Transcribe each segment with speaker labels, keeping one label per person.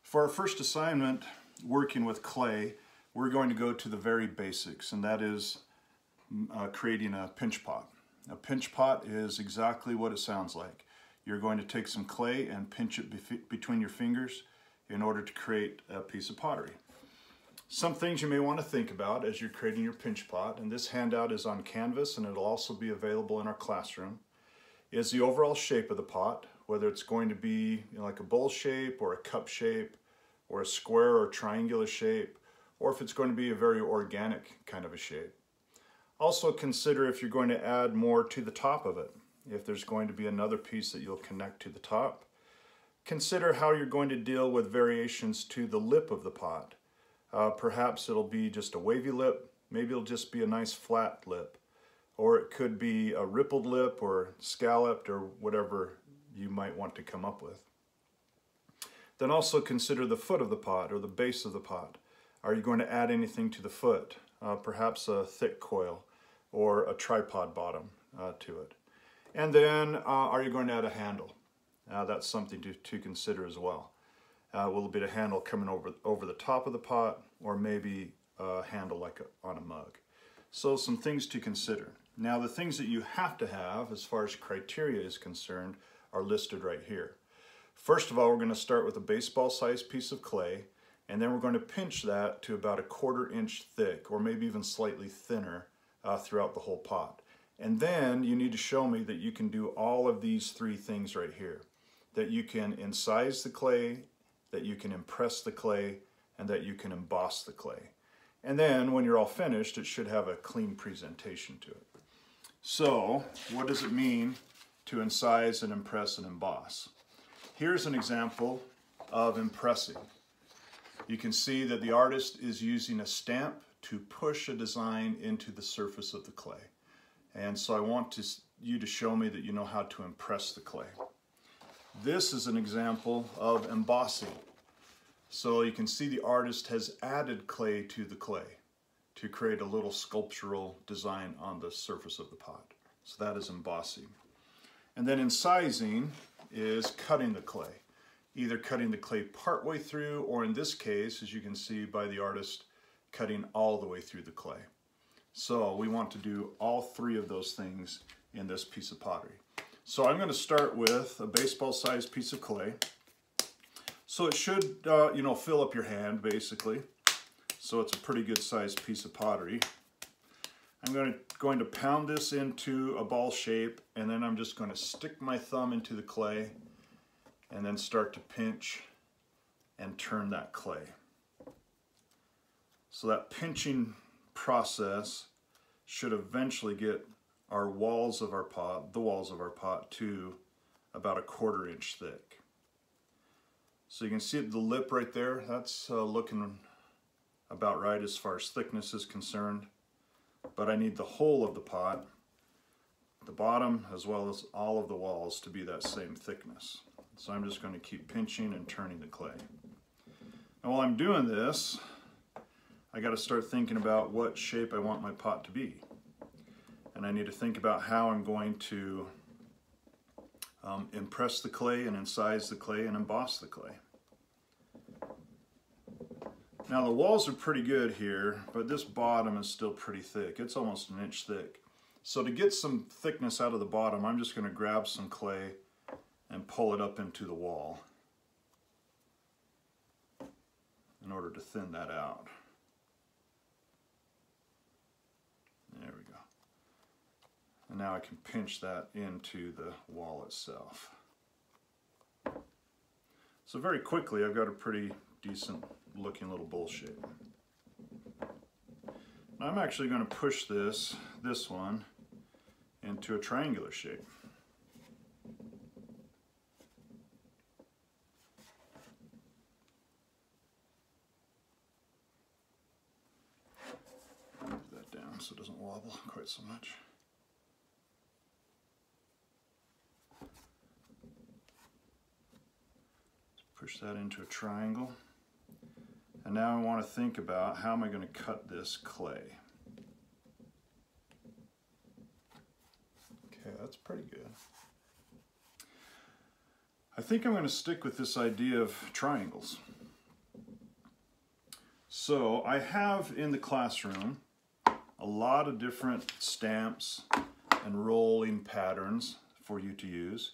Speaker 1: For our first assignment, working with clay, we're going to go to the very basics, and that is creating a pinch pot. A pinch pot is exactly what it sounds like. You're going to take some clay and pinch it between your fingers in order to create a piece of pottery. Some things you may want to think about as you're creating your pinch pot, and this handout is on Canvas and it'll also be available in our classroom, is the overall shape of the pot, whether it's going to be like a bowl shape or a cup shape or a square or triangular shape, or if it's going to be a very organic kind of a shape. Also consider if you're going to add more to the top of it. If there's going to be another piece that you'll connect to the top. Consider how you're going to deal with variations to the lip of the pot. Perhaps it'll be just a wavy lip, maybe it'll just be a nice flat lip, or it could be a rippled lip or scalloped or whatever you might want to come up with. Then also consider the foot of the pot or the base of the pot. Are you going to add anything to the foot? Perhaps a thick coil or a tripod bottom to it. And then are you going to add a handle? That's something to consider as well. Will it be a handle coming over the top of the pot, or maybe a handle like on a mug? So some things to consider. Now the things that you have to have as far as criteria is concerned are listed right here. First of all, we're going to start with a baseball-sized piece of clay, and then we're going to pinch that to about 1/4 inch thick, or maybe even slightly thinner throughout the whole pot. And then you need to show me that you can do all of these three things right here. That you can incise the clay, that you can impress the clay, and that you can emboss the clay. And then when you're all finished, it should have a clean presentation to it. So what does it mean to incise and impress and emboss? Here's an example of impressing. You can see that the artist is using a stamp to push a design into the surface of the clay. And so I want you to show me that you know how to impress the clay. This is an example of embossing. So you can see the artist has added clay to the clay to create a little sculptural design on the surface of the pot. So that is embossing. And then incising is cutting the clay. Either cutting the clay partway through, or in this case, as you can see by the artist, cutting all the way through the clay. So we want to do all three of those things in this piece of pottery. So I'm going to start with a baseball-sized piece of clay. So it should, fill up your hand, basically. So it's a pretty good-sized piece of pottery. I'm going to pound this into a ball shape, and then I'm just going to stick my thumb into the clay and then start to pinch and turn that clay. So that pinching process should eventually get our walls of our pot, the walls of our pot, to about 1/4 inch thick. So you can see the lip right there, that's looking about right as far as thickness is concerned. But I need the whole of the pot, the bottom as well as all of the walls, to be that same thickness. So I'm just going to keep pinching and turning the clay. And while I'm doing this, I got to start thinking about what shape I want my pot to be. And I need to think about how I'm going to impress the clay and incise the clay and emboss the clay. Now the walls are pretty good here, but this bottom is still pretty thick. It's almost 1 inch thick. So to get some thickness out of the bottom, I'm just going to grab some clay and pull it up into the wall in order to thin that out. There we go. And now I can pinch that into the wall itself. So very quickly I've got a pretty decent looking little bowl shape. Now I'm actually going to push this one into a triangular shape. Move that down so it doesn't wobble quite so much. Push that into a triangle. And now I want to think about how am I going to cut this clay. Okay, that's pretty good. I think I'm going to stick with this idea of triangles. So I have in the classroom a lot of different stamps and rolling patterns for you to use.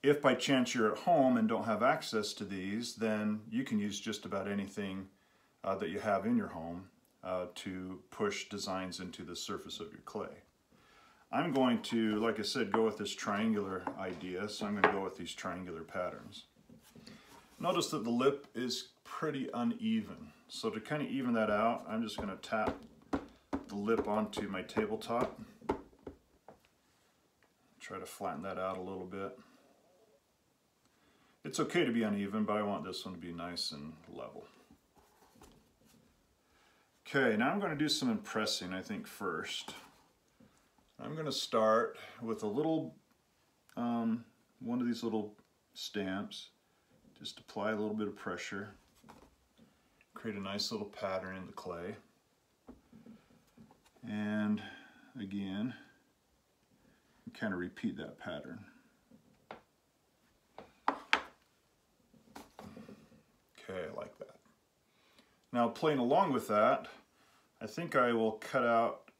Speaker 1: If by chance you're at home and don't have access to these, then you can use just about anything that you have in your home to push designs into the surface of your clay. I'm going to, like I said, go with this triangular idea, so I'm going to go with these triangular patterns. Notice that the lip is pretty uneven, so to kind of even that out, I'm just going to tap the lip onto my tabletop. Try to flatten that out a little bit. It's okay to be uneven, but I want this one to be nice and level. Okay, now I'm going to do some impressing, I think, first. I'm going to start with a little, one of these little stamps. Just apply a little bit of pressure. Create a nice little pattern in the clay. And again, kind of repeat that pattern. Okay, I like that. Now, playing along with that, I think I will cut out,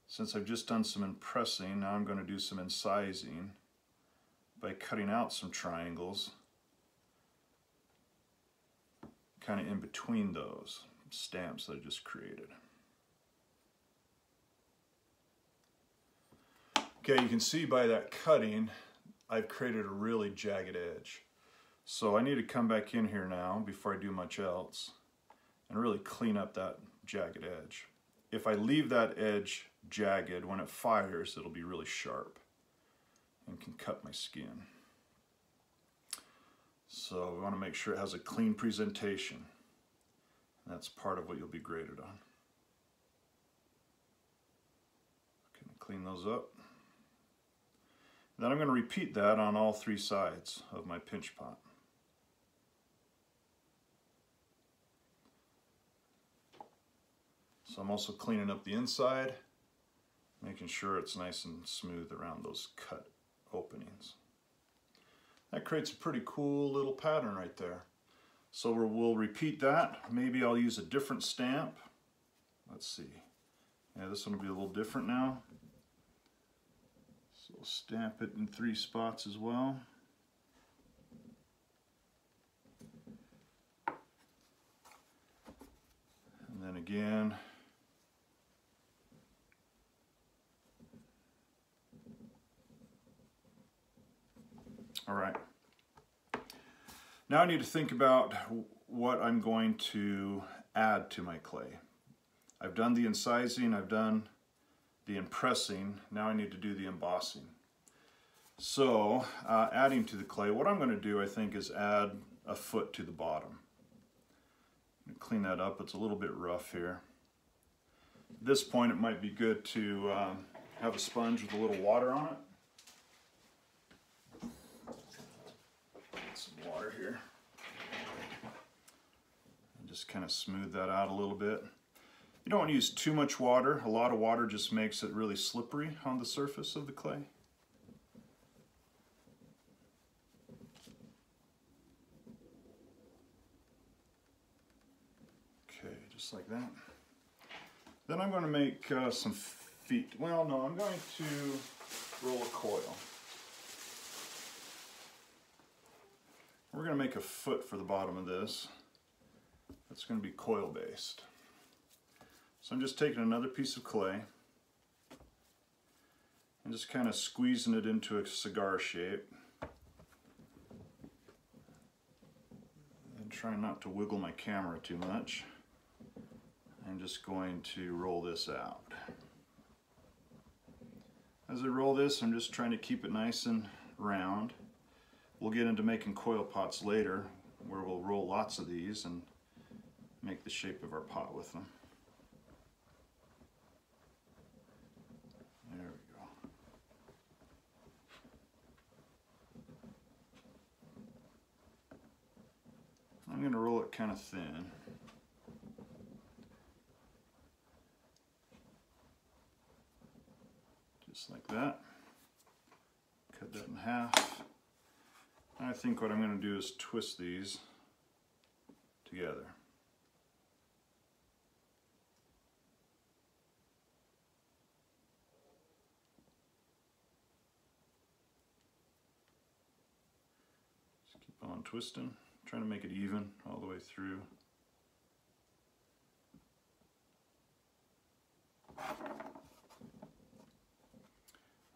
Speaker 1: since I've just done some impressing, now I'm going to do some incising by cutting out some triangles kind of in between those stamps that I just created. Okay, you can see by that cutting, I've created a really jagged edge. So I need to come back in here now before I do much else and really clean up that jagged edge. If I leave that edge jagged, when it fires, it'll be really sharp and can cut my skin. So we want to make sure it has a clean presentation. And that's part of what you'll be graded on. Okay, clean those up. Then I'm going to repeat that on all three sides of my pinch pot. So I'm also cleaning up the inside, making sure it's nice and smooth around those cut openings. That creates a pretty cool little pattern right there. So we'll repeat that. Maybe I'll use a different stamp. Let's see. Yeah, this one will be a little different now. So we'll stamp it in 3 spots as well. And then again. All right. Now I need to think about what I'm going to add to my clay. I've done the incising, I've done the impressing, now I need to do the embossing. So, adding to the clay, what I'm going to do, I think, is add a foot to the bottom. Clean that up, it's a little bit rough here. At this point, it might be good to have a sponge with a little water on it. Some water here. And just kind of smooth that out a little bit. You don't want to use too much water. A lot of water just makes it really slippery on the surface of the clay. Okay, just like that. Then I'm going to make some feet. Well, no, I'm going to roll a coil. We're going to make a foot for the bottom of this. That's going to be coil based. So I'm just taking another piece of clay and just kind of squeezing it into a cigar shape. And trying not to wiggle my camera too much. I'm just going to roll this out. As I roll this, I'm just trying to keep it nice and round. We'll get into making coil pots later, where we'll roll lots of these and make the shape of our pot with them. There we go. I'm going to roll it kind of thin. Just like that. Cut that in half. I think what I'm going to do is twist these together. Just keep on twisting, trying to make it even all the way through.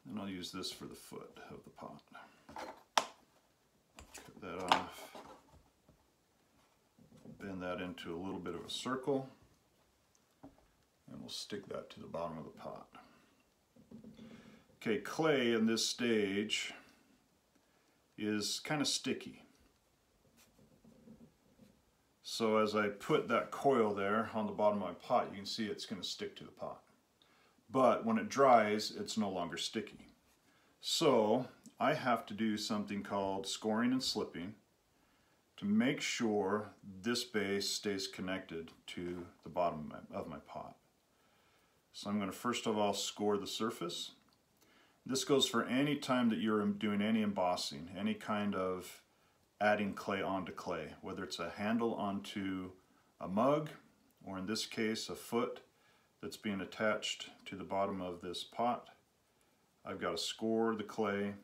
Speaker 1: And I'll use this for the foot of the pot. Cut that off. Bend that into a little bit of a circle. And we'll stick that to the bottom of the pot. Okay, clay in this stage is kind of sticky. So as I put that coil there on the bottom of my pot, you can see it's going to stick to the pot. But when it dries, it's no longer sticky. So I have to do something called scoring and slipping to make sure this base stays connected to the bottom of my pot. So I'm going to first of all score the surface. This goes for any time that you're doing any embossing, any kind of adding clay onto clay, whether it's a handle onto a mug, or in this case a foot that's being attached to the bottom of this pot. I've got to score the clay.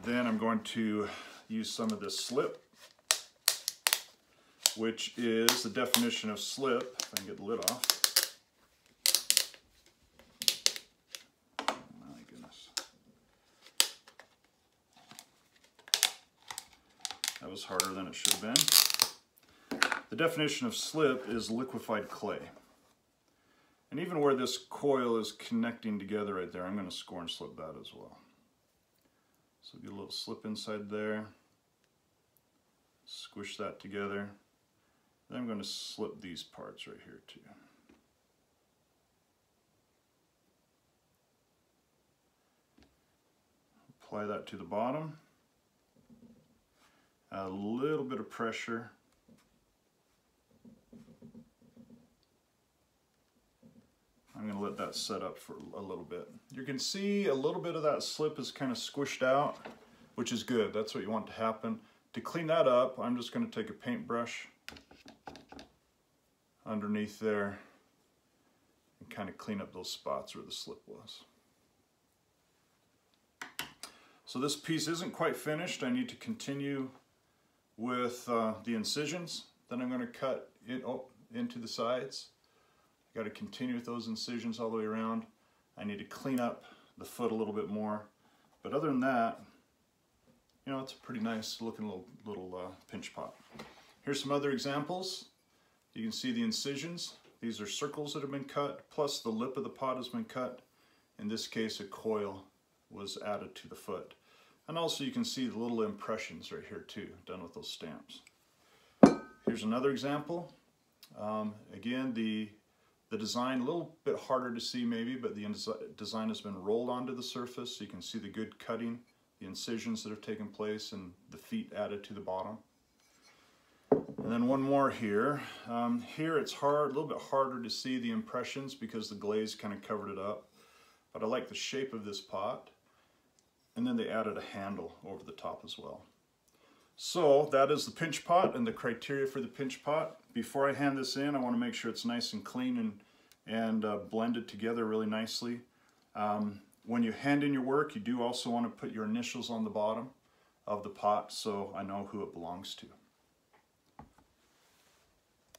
Speaker 1: Then I'm going to use some of this slip, which is the definition of slip. If I can get the lid off. My goodness. That was harder than it should have been. The definition of slip is liquefied clay. And even where this coil is connecting together right there, I'm going to score and slip that as well. So get a little slip inside there, squish that together. Then I'm going to slip these parts right here too. Apply that to the bottom. A little bit of pressure. I'm going to let that set up for a little bit. You can see a little bit of that slip is kind of squished out, which is good. That's what you want to happen. To clean that up, I'm just going to take a paintbrush underneath there and kind of clean up those spots where the slip was. So this piece isn't quite finished. I need to continue with the incisions. Then I'm going to cut it into the sides. Got to continue with those incisions all the way around. I need to clean up the foot a little bit more. But other than that, you know, it's a pretty nice looking little pinch pot. Here's some other examples. You can see the incisions. These are circles that have been cut, plus the lip of the pot has been cut. In this case, a coil was added to the foot. And also you can see the little impressions right here too, done with those stamps. Here's another example. Again, the design, a little bit harder to see maybe, but the design has been rolled onto the surface, so you can see the good cutting, the incisions that have taken place, and the feet added to the bottom. And then one more here. Here it's a little bit harder to see the impressions because the glaze kind of covered it up. But I like the shape of this pot. And then they added a handle over the top as well. So that is the pinch pot and the criteria for the pinch pot. Before I hand this in, I want to make sure it's nice and clean and blended together really nicely. When you hand in your work, you do also want to put your initials on the bottom of the pot so I know who it belongs to.